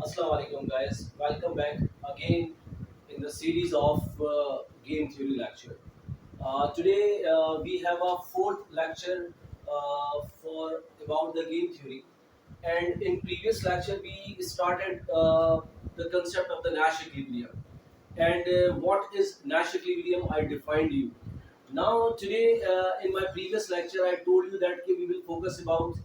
Assalamu alaikum guys, welcome back again in the series of game theory lecture. Today we have a fourth lecture for about the game theory, and in previous lecture we started the concept of the Nash equilibrium. And what is Nash equilibrium? I defined you. Now today in my previous lecture I told you that we will focus about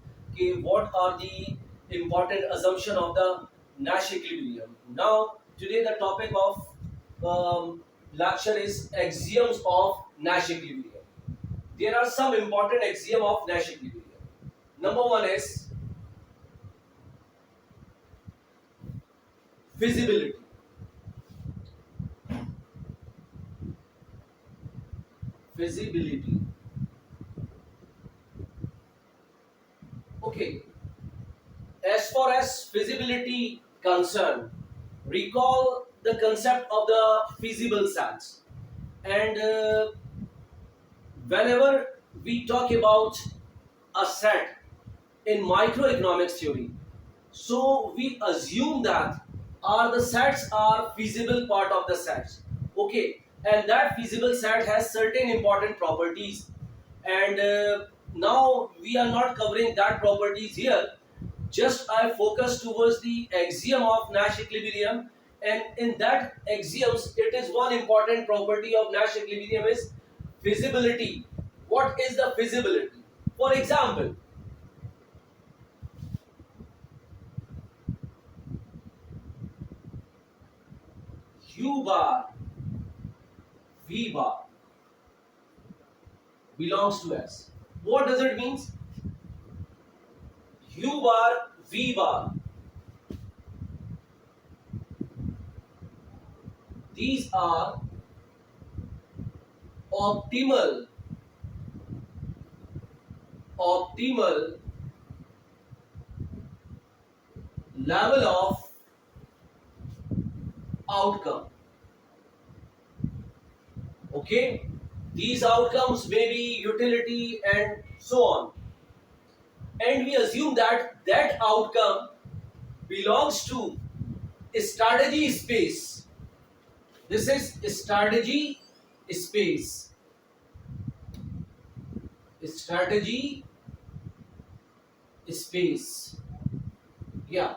what are the important assumption of the Nash equilibrium. Now today the topic of lecture is axioms of Nash equilibrium. There are some important axiom of Nash equilibrium. Number one is feasibility. Feasibility. Okay. As far as feasibility concerned, recall the concept of the feasible sets. And whenever we talk about a set in microeconomics theory, so we assume that are the sets are feasible part of the sets. Okay, and that feasible set has certain important properties, and now we are not covering that properties here. Just I focus towards the axiom of Nash equilibrium, and in that axioms, it is one important property of Nash equilibrium is feasibility. What is the feasibility? For example, U bar V bar belongs to S. What does it mean? U bar V bar. These are optimal level of outcome. Okay, these outcomes may be utility and so on, and we assume that that outcome belongs to strategy space. This is strategy space. Strategy space. Yeah.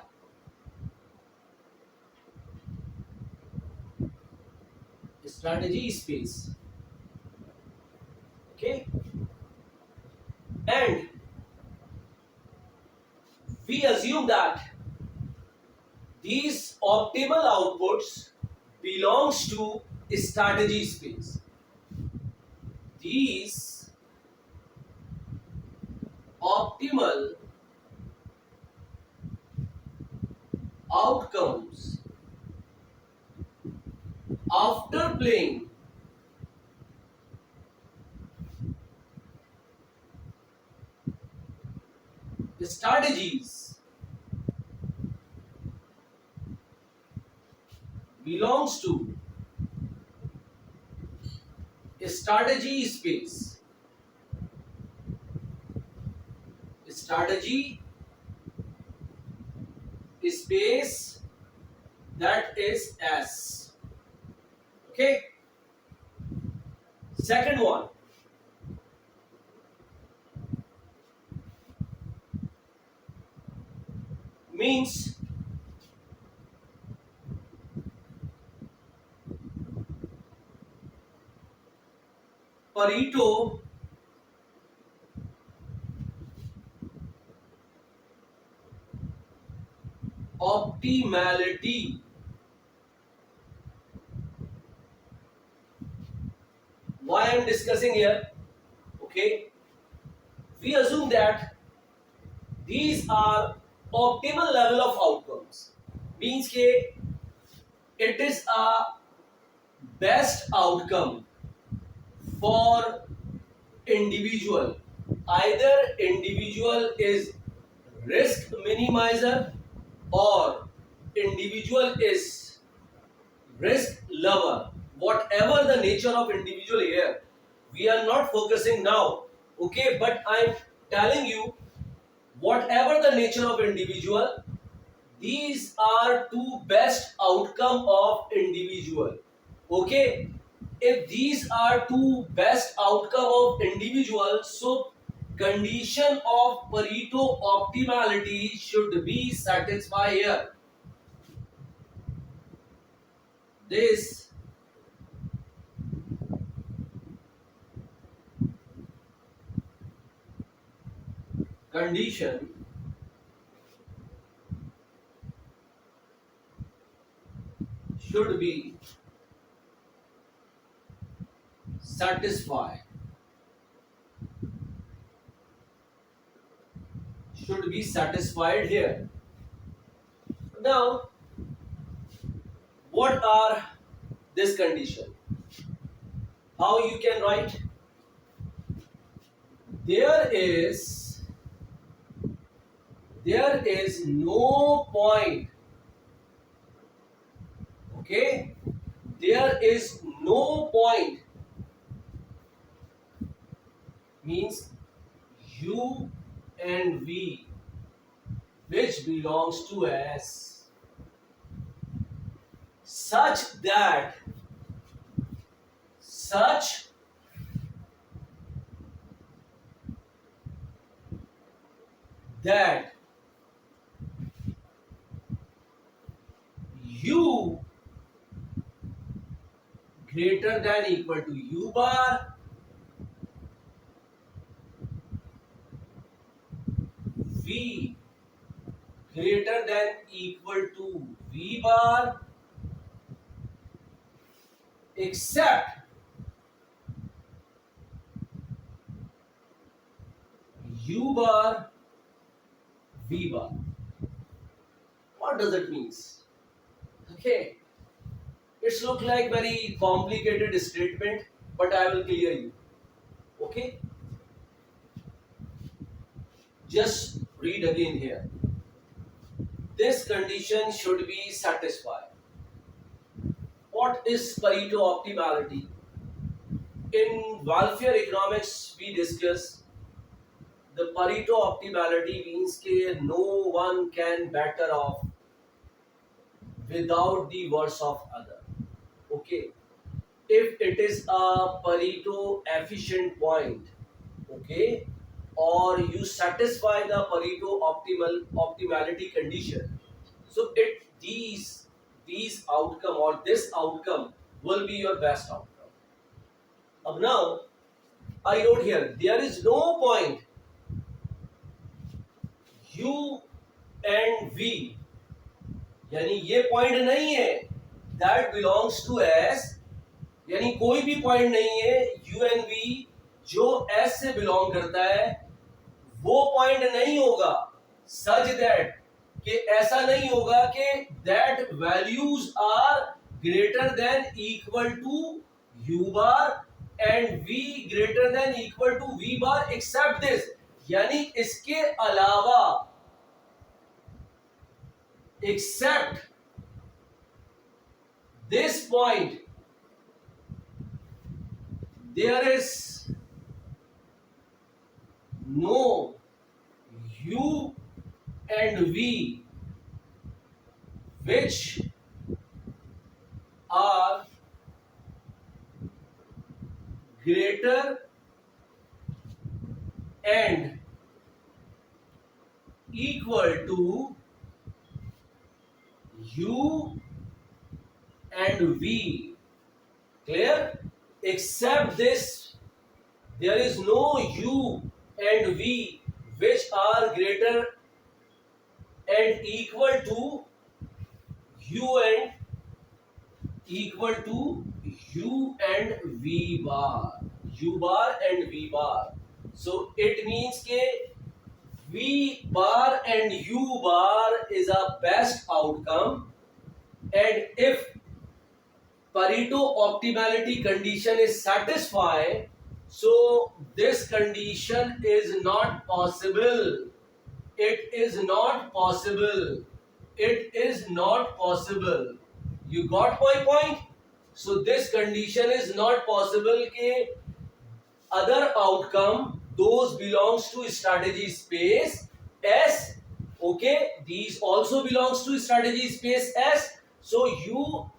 Strategy space. Okay. And we assume that these optimal outputs belongs to strategy space. These optimal outcomes after playing strategies belongs to strategy space. Strategy space, that is S. Okay. Second one, means Pareto optimality. Why I am discussing here? Okay, we assume that these are optimal level of outcomes. Means ke it is a best outcome for individual. Either individual is risk minimizer or individual is risk lover. Whatever the nature of individual here, we are not focusing now. Okay, but I'm telling you, whatever the nature of individual, these are two best outcome of individual. Okay, if these are two best outcome of individual, so condition of Pareto optimality should be satisfied here. This condition should be satisfied. Should be satisfied here. Now, what are this condition? How you can write? There is no point. Okay, there is no point means u and v which belongs to S such that that u greater than equal to u bar, v greater than equal to v bar, except u bar v bar. What does it means? Okay, it's look like very complicated statement, but I will clear you. Okay, just read again here. This condition should be satisfied. What is Pareto optimality? In welfare economics, we discuss the Pareto optimality means that no one can better off without the words of other. Okay, if it is a Pareto efficient point, okay, or you satisfy the Pareto optimality condition, so these outcome or this outcome will be your best outcome. Now I wrote here there is no point u and v, यानी ये point नहीं है that belongs to S, यानी कोई भी point नहीं है u and v जो S से बिलोंग करता है, वो पॉइंट नहीं होगा सच दैट कि ऐसा नहीं होगा कि that values are greater than equal to u bar and v greater than equal to v bar except this, यानी इसके अलावा except this point there is no u and v which are greater and equal to u and v. Clear? Except this, there is no u and v which are greater and equal to u and equal to u and v bar, u bar and v bar. So it means ke v bar and u bar is a best outcome, and if Pareto optimality condition is satisfied, so this condition is not possible. It is not possible. It is not possible. You got my point? So this condition is not possible कि other outcome those belongs to strategy space S, Okay, these also belongs to strategy space S. So U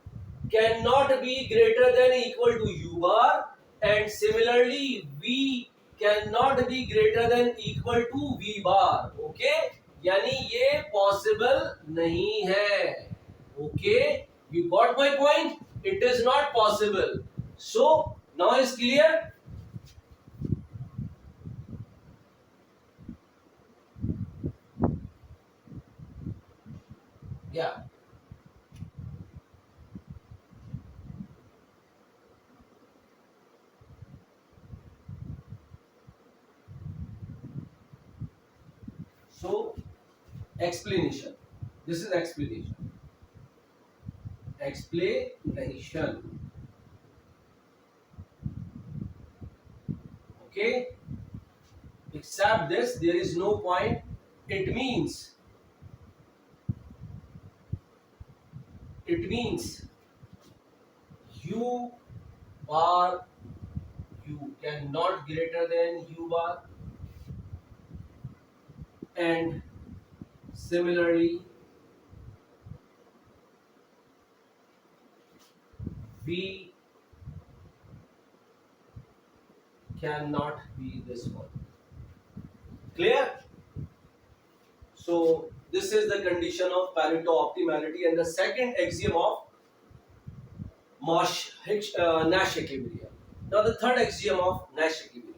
cannot be greater than equal to U bar, and similarly V cannot be greater than equal to V bar. Okay, यानी ये possible नहीं है. Okay, you got my point? It is not possible. So now is clear? Yeah. So explanation. This is explanation. Explanation. Okay. Except this, there is no point. It means it means U bar U cannot greater than U bar, and similarly V cannot be this one. Clear? So this is the condition of Pareto optimality and the second axiom of Nash equilibrium. Now the third axiom of Nash equilibrium.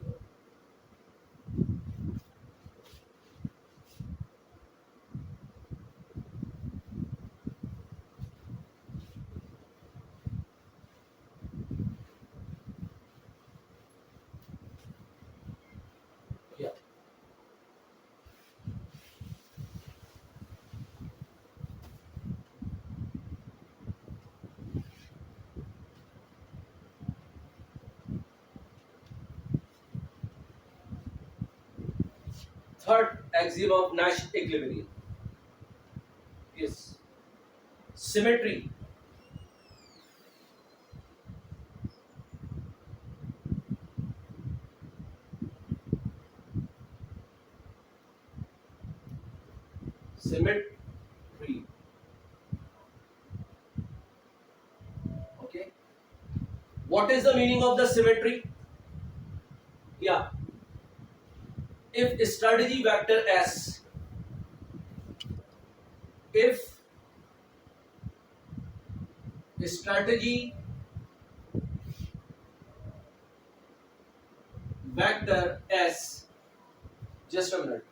Yeah. Third axiom of Nash equilibrium is symmetry. Symmetry. Okay. What is the meaning of the symmetry? Yeah. If strategy vector S, if strategy vector S, just a minute,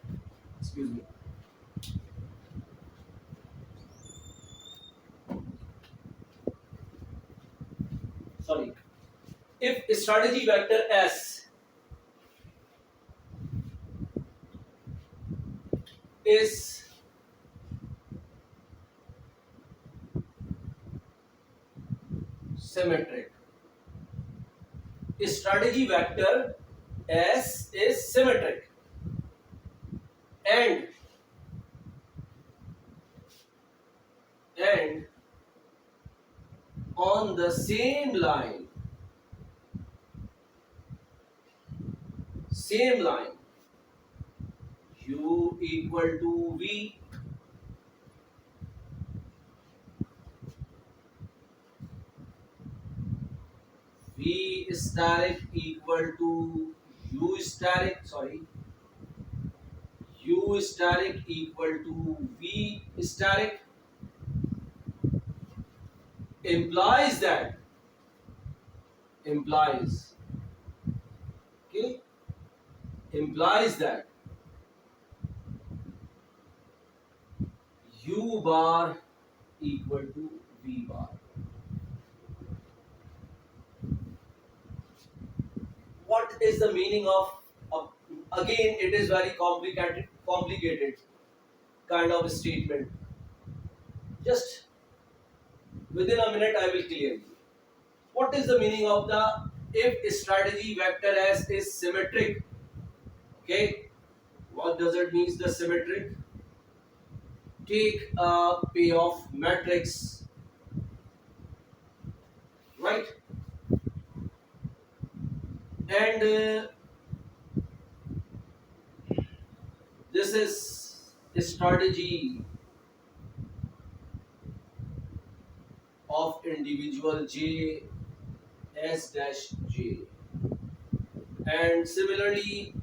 excuse me. Sorry. If strategy vector S is symmetric, strategy vector S is symmetric, and on the same line, U equal to V, V steric equal to U steric, sorry, U steric equal to V steric, implies that, implies, okay, implies that U bar equal to V bar. What is the meaning of again it is very complicated kind of statement. Just within a minute I will clear you. What is the meaning of the if strategy vector S is symmetric? Okay, what does it mean the symmetric? Take a payoff matrix, right? And this is strategy of individual J S dash J. And similarly,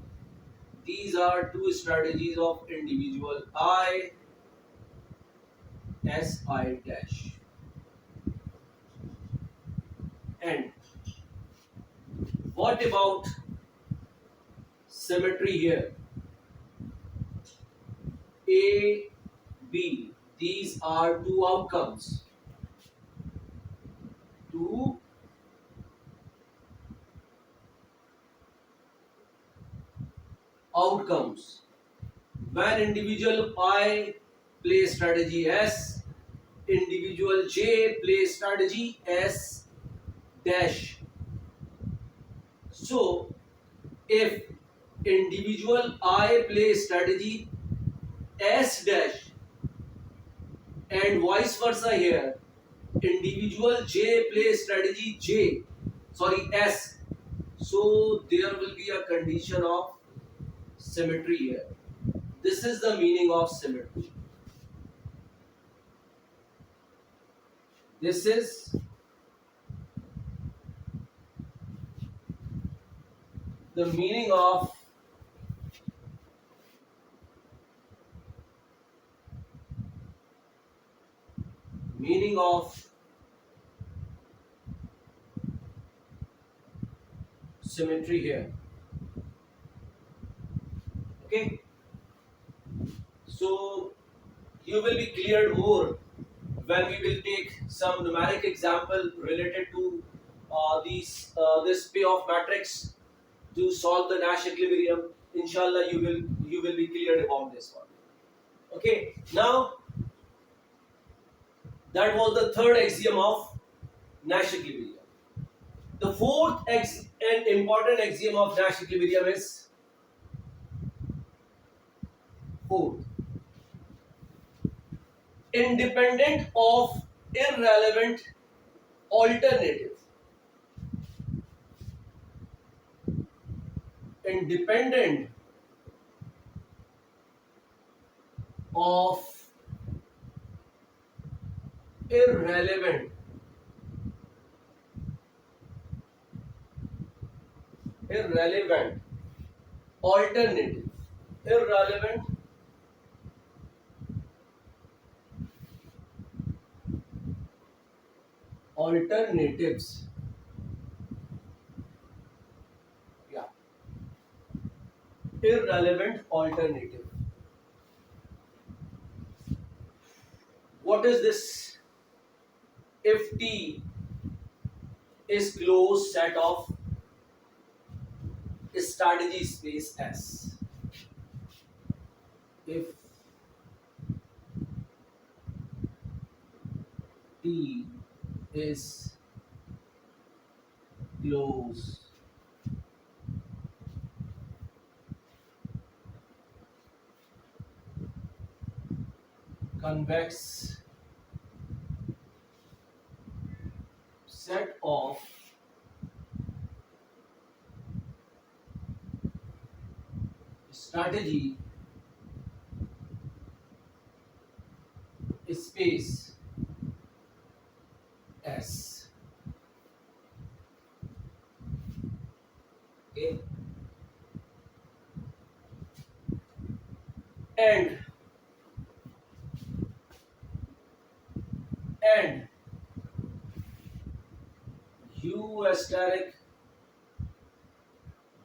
these are two strategies of individual I S I dash. And what about symmetry here? A, B. These are two outcomes. Two outcomes. When individual I plays strategy S, individual J plays strategy S dash. So, if individual I plays strategy S dash and vice versa here, individual J plays strategy S. So, there will be a condition of symmetry here. This is the meaning of symmetry. This is the meaning of symmetry here. Okay, so you will be cleared more when we will take some numeric example related to this payoff matrix to solve the Nash equilibrium. Inshallah, you will be cleared about this one. Okay, now that was the third axiom of Nash equilibrium. The fourth and important axiom of Nash equilibrium is fourth, independent of irrelevant alternative. Independent of irrelevant irrelevant alternative. Irrelevant alternatives. Yeah, irrelevant alternative. What is this? If T is closed set of strategy space S. If T is closed convex set of strategy space S. Okay, and and U asterisk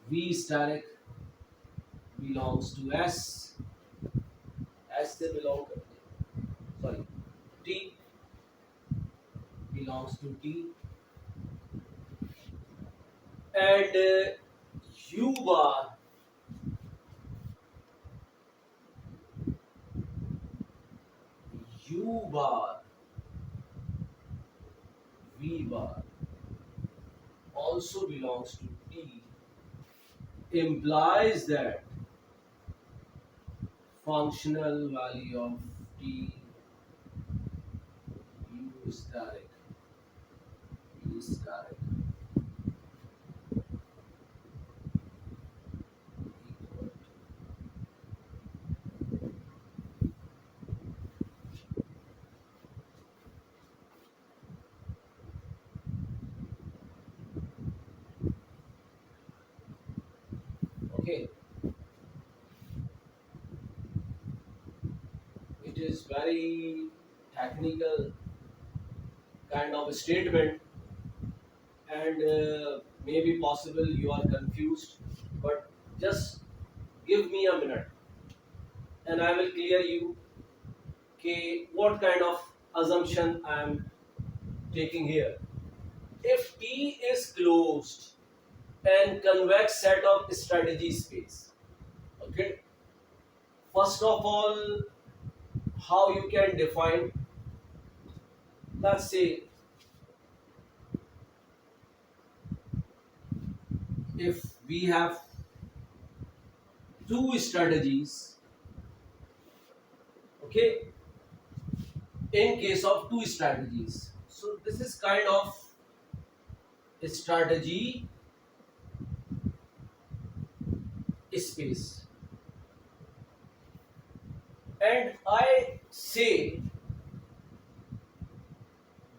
V asterisk belongs to S. S से belong sorry T belongs to T, and U bar U bar V bar also belongs to T, implies that functional value of T U static equal technical kind of statement, and maybe possible you are confused, but just give me a minute and I will clear you what kind of assumption I am taking here. If T is closed and convex set of strategy space, okay, first of all, how you can define, let's say, if we have two strategies, okay, in case of two strategies, so this is kind of strategy space, and I say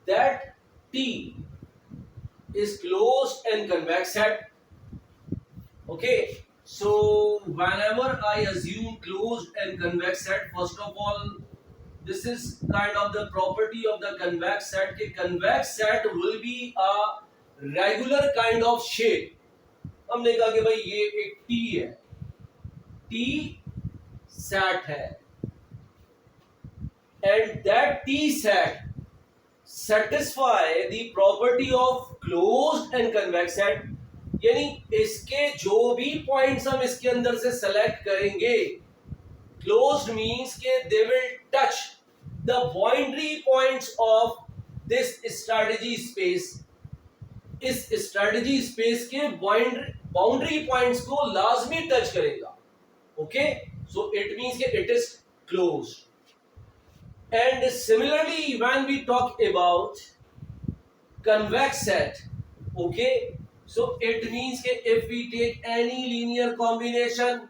that T is closed and convex set. Okay, so whenever I assume closed and convex set, first of all, this is kind of the property of the convex set. कि convex set will be a regular kind of shape. हमने कहा कि भाई ये एक T है, T set है, and that T set satisfy the property of closed and convex set. यानी इसके जो भी पॉइंट्स हम इसके अंदर से सेलेक्ट करेंगे, क्लोज्ड मींस के they will touch the boundary points of this strategy space. इस स्ट्रेटजी स्पेस के बाउंड्री पॉइंट्स को लाजमी टच करेगा. ओके, सो इट मींस के it is closed. And similarly, when we talk about convex set, okay, so it means that if we take any linear combination,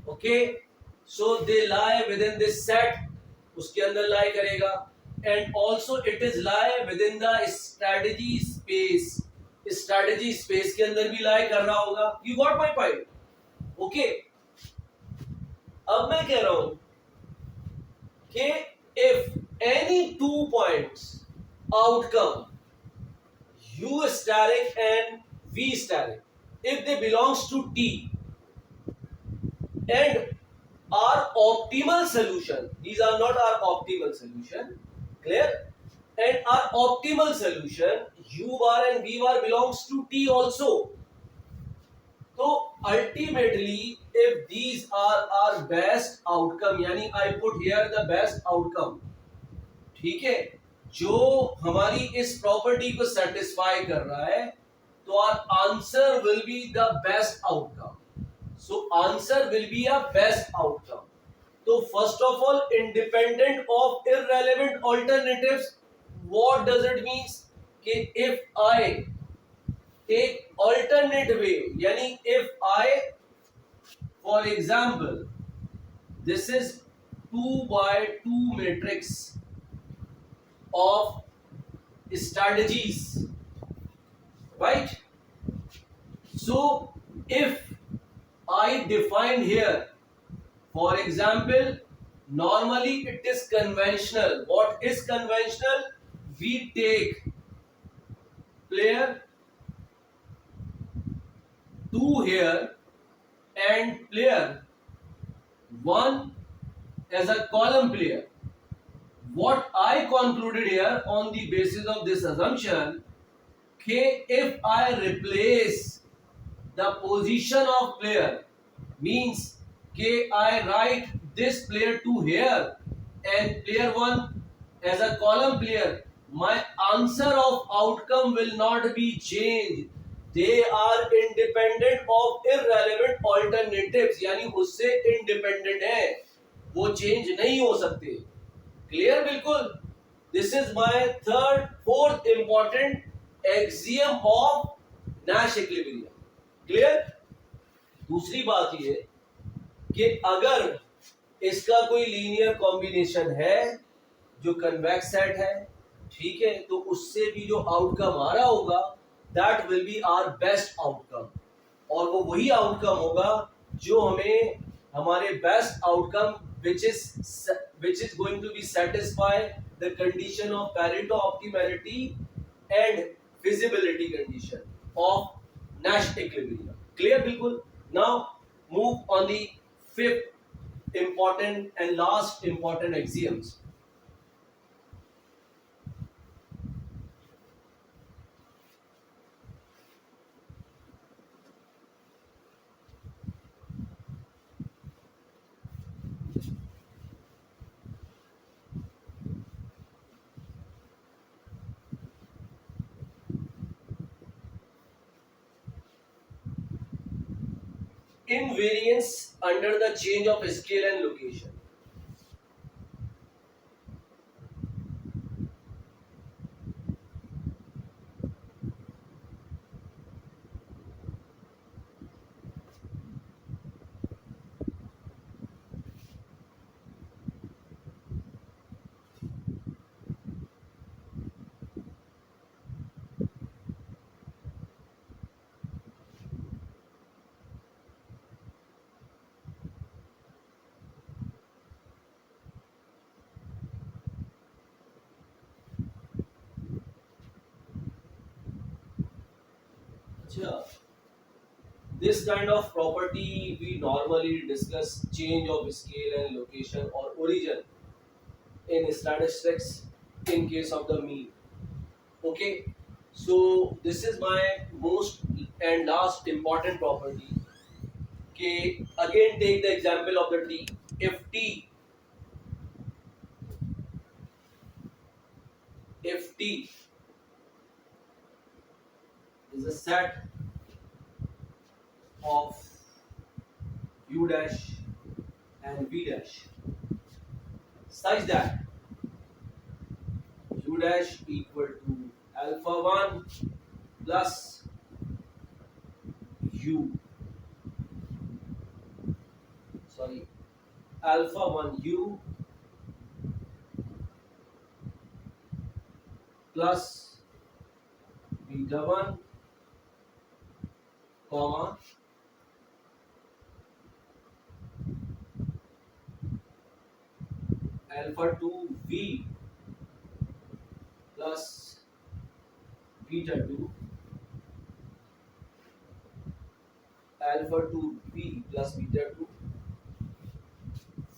okay, so they lie within this set, उसके अंदर lie करेगा, and also it is lie within the strategy space. strategy space के अंदर भी lie कर रहा होगा. You got my point? Okay. अब मैं कह रहा हूं if any 2 points outcome U steric and V steric, if they belongs to T and our optimal solution, these are not our optimal solution, clear? And our optimal solution U bar and V bar belongs to T also. So ultimately, if these are our best outcome, यानी I put here the best outcome, ठीक है, जो हमारी इस property को satisfy कर रहा है, तो our answer will be the best outcome. So answer will be a best outcome. So first of all, independent of irrelevant alternatives, what does it mean? कि if I take alternate way, यानी if I, for example, this is 2 by 2 matrix of strategies, right? So if I define here, for example, normally it is conventional. What is conventional? We take player 2 here and player 1 as a column player. What I concluded here on the basis of this assumption, okay, if I replace the position of player, means okay, I write this player 2 here and player 1 as a column player, my answer of outcome will not be changed. They are independent of irrelevant alternatives, यानी उससे independent है, वो change नहीं हो सकते. Clear बिल्कुल? This is my fourth important axiom of Nash equilibrium. Clear? दूसरी बात ये कि अगर इसका कोई लीनियर कॉम्बिनेशन है जो कन्वेक्स सेट है, ठीक है, तो उससे भी जो आउटकम आ रहा होगा that will be our best outcome, और वो वही आउटकम होगा जो हमें हमारे best outcome which is going to be satisfy the condition of Pareto optimality and feasibility condition of Nash equilibrium. Clear, bilkul? Now move on the fifth important and last important axioms. Invariance under the change of scale and location. Sure. This kind of property we normally discuss change of scale and location or origin in statistics in case of the mean. Okay, so this is my most and last important property. Okay, again take the example of the t. If t is a set of u dash and v dash such that u dash equal to alpha 1 plus u, sorry, alpha 1 u plus beta 1 comma alpha 2 v plus beta 2 alpha 2 v plus beta 2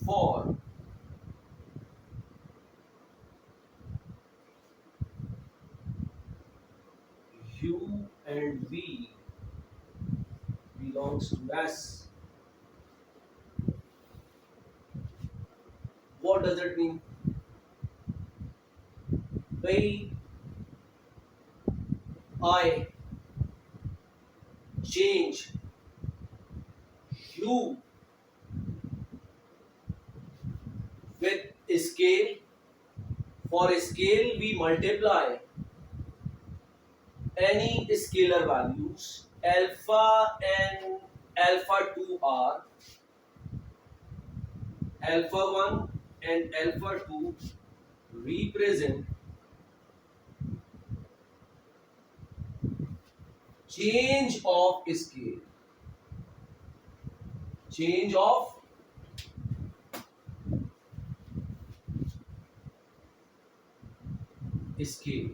for u and v belongs to S. What does it mean? When I change u with scale, for scale we multiply any scalar values alpha and alpha 2 are alpha 1 and alpha 2 represent change of scale, change of scale,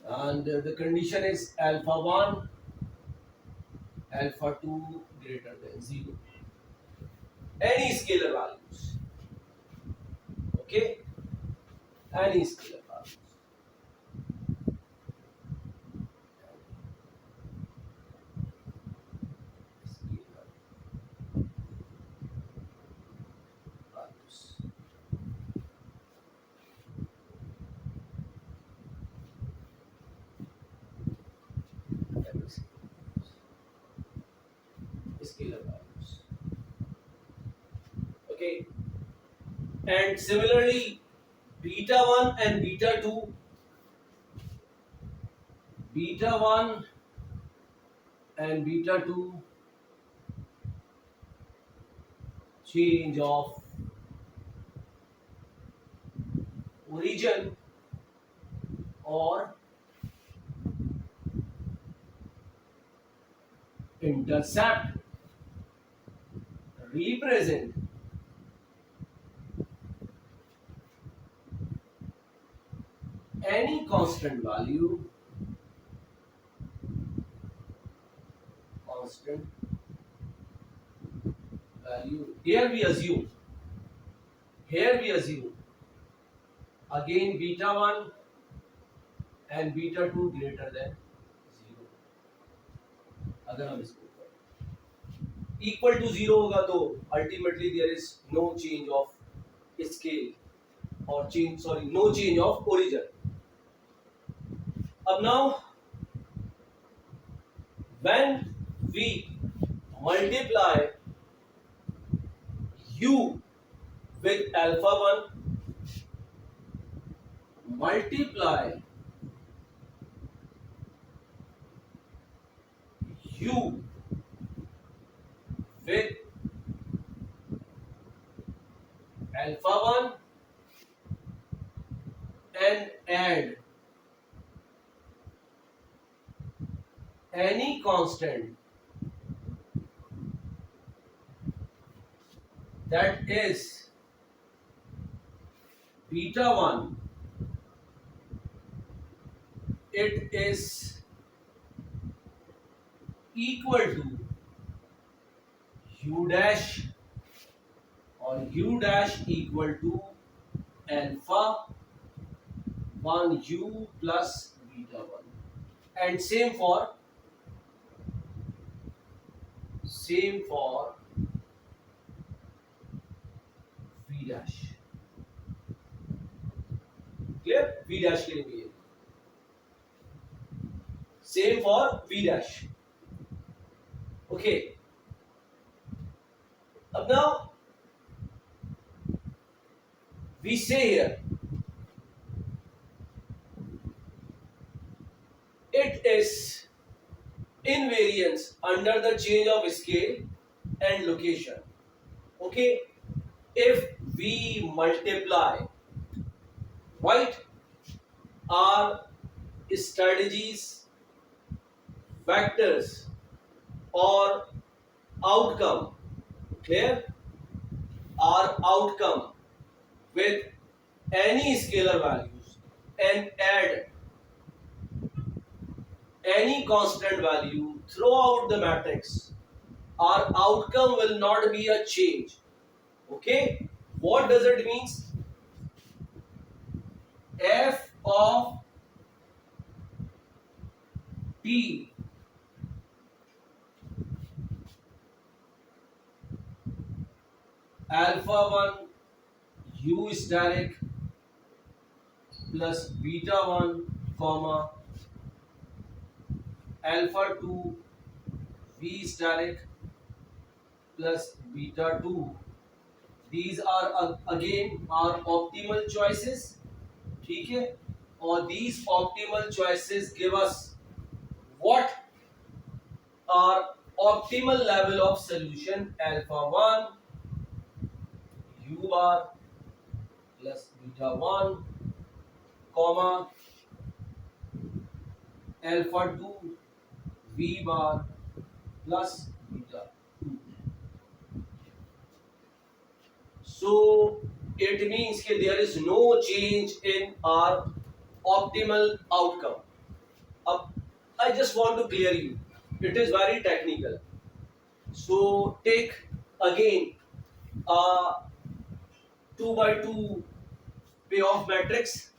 and the condition is alpha 1 alpha 2 greater than 0, any scalar values. Okay, any scalar values. Scalar values. Let me see. Scalar values. Okay, and similarly beta 1 and beta 2, beta 1 and beta 2 change of origin or intercept represent any constant value, constant value, here we assume again beta 1 and beta 2 greater than 0. अगर हम इसको equal to 0 होगा तो ultimately there is no change of scale और change sorry no change of origin. अब now when we multiply u with alpha 1, multiply u with alpha 1 and add any constant that is beta 1, it is equal to u dash or u dash equal to alpha 1 u plus beta 1, and same for v dash. Clear? v dash के लिए भी है same for v dash. Okay, अब now we say here it is invariance under the change of scale and location. Okay, if we multiply, right, our strategies, vectors or outcome, clear, our outcome with any scalar values and add any constant value throughout the matrix, our outcome will not be a change. Okay, what does it means? F of t alpha 1 u steric plus beta 1 comma alpha 2 v steric plus beta 2, these are again our optimal choices. ठीक है, और these optimal choices give us what are optimal level of solution alpha 1 u bar plus beta 1 comma alpha 2 v bar plus beta 2. So it means that there is no change in our optimal outcome. I just want to clear you, it is very technical. So take again a 2 by 2 payoff matrix.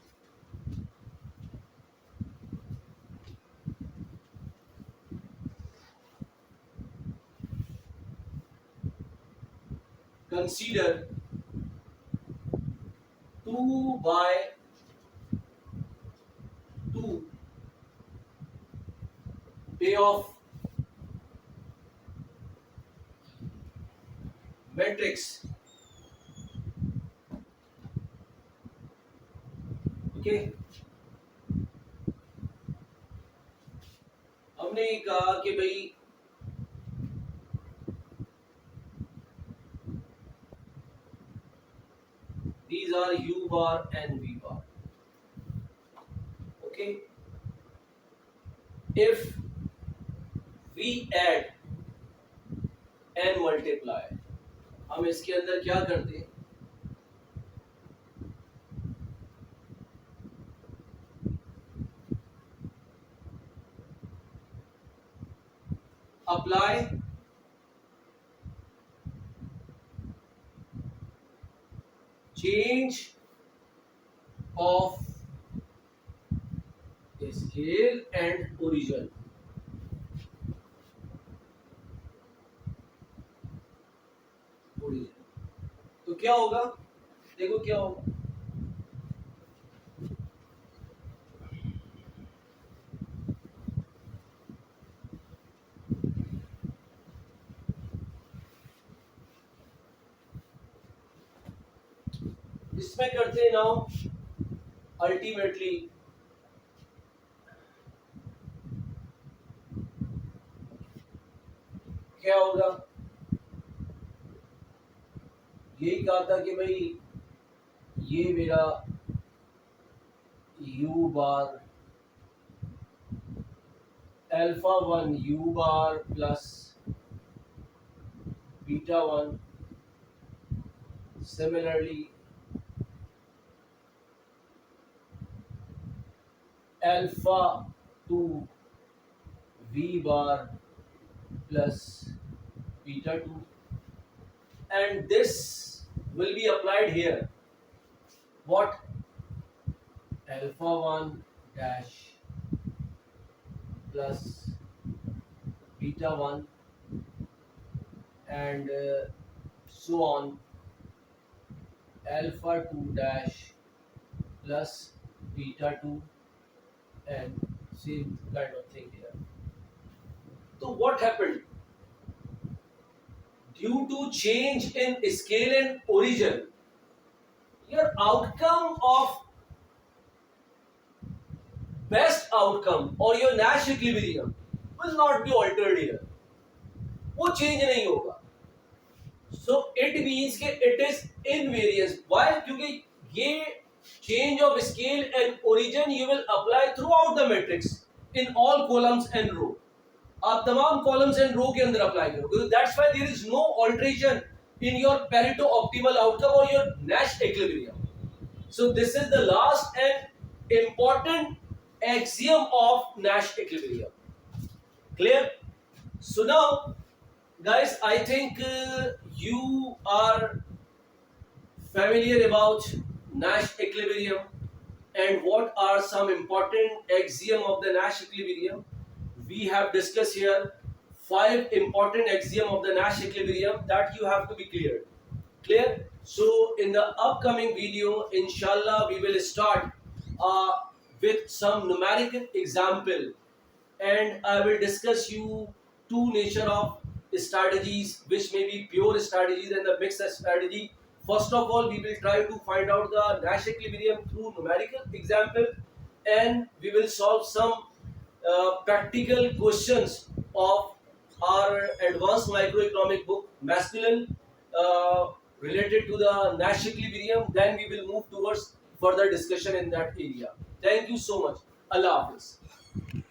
Consider 2 by 2 payoff matrix. Okay, हमने कहा कि भाई these are u bar and v bar. Okay, if we add and multiply, हम इसके अंदर क्या करते हैं, apply change of scale and origin. origin तो क्या होगा, देखो क्या होगा। इसमें करते हैं नाउ अल्टीमेटली क्या होगा, यही कहा था कि भाई ये मेरा u bar alpha one u bar plus beta one, similarly alpha two v bar plus beta 2, and this will be applied here. What? Alpha 1 dash plus beta 1 and so on, alpha 2 dash plus beta 2 and same kind of thing here. So what happened? Due to change in scale and origin, your outcome of best outcome or your Nash equilibrium will not be altered here. वो change नहीं होगा. So it means कि it is invariance. Why? क्योंकि ये change of scale and origin you will apply throughout the matrix in all columns and row. आप तमाम columns and row के अंदर apply करो. That's why there is no alteration in your Pareto optimal outcome or your Nash equilibrium. So this is the last and important axiom of Nash equilibrium. Clear? So now, guys, I think you are familiar about Nash equilibrium and what are some important axiom of the Nash equilibrium. We have discussed here 5 important axiom of the Nash equilibrium that you have to be clear. Clear? So in the upcoming video, inshallah, we will start with some numerical example, and I will discuss you two nature of strategies, which may be pure strategies and the mixed strategy. First of all, we will try to find out the Nash equilibrium through numerical example, and we will solve some practical questions of our advanced microeconomic book, masculine, related to the Nash equilibrium. Then we will move towards further discussion in that area. Thank you so much. Allah Hafiz.